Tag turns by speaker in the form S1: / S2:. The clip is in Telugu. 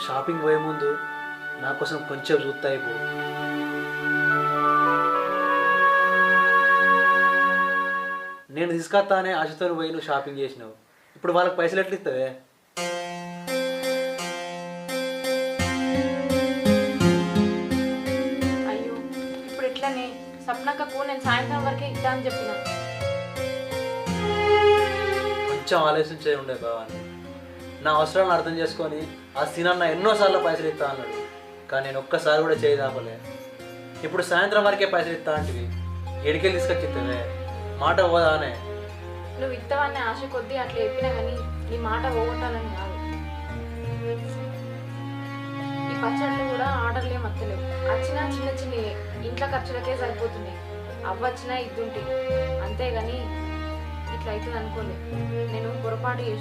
S1: నువ్వు షాపింగ్ పోయే ముందు నా కోసం కొంచెం చూస్తా అయిపో. నేను తీసుకొస్తానే ఆశతో పోయి నువ్వు షాపింగ్ చేసినావు, ఇప్పుడు వాళ్ళకి పైసలు ఎట్లా ఇస్తావే?
S2: అయ్యో ఇప్పుడు ఎట్లనే సప్నక్కకు నేను సాయంత్రం వరకే ఇద్దా అని చెప్పిన.
S1: కొంచెం ఆలోచించే ఉండే బావాన్ని. నా అవసరాలను అర్థం చేసుకొని ఆ సీనన్న ఎన్నోసార్లు పైసలు ఇస్తా అన్నాడు, కానీ నేను ఒక్కసారి కూడా చేయదాపలే. ఇప్పుడు సాయంత్రం వరకే పైసలు ఇస్తా అంటివి, ఎడికెళ్ళి తీసుకొచ్చి ఇస్తావే? మాట పోదానే.
S2: నువ్వు ఇస్తావని ఆశ కొద్దీ అట్లా చెప్పినా కానీ నీ మాట పోగొట్టాలని కాదు. ఈ పచ్చళ్ళు కూడా ఆర్డర్లు ఏం వస్తలేవు, వచ్చినా చిన్న చిన్న ఇంట్లో ఖర్చులకే సరిపోతున్నాయి. అవ్వచ్చినా ఇద్దుంటే అంతేగాని ఇట్లా అవుతుంది అనుకోలే. నేను పొరపాటు చేసి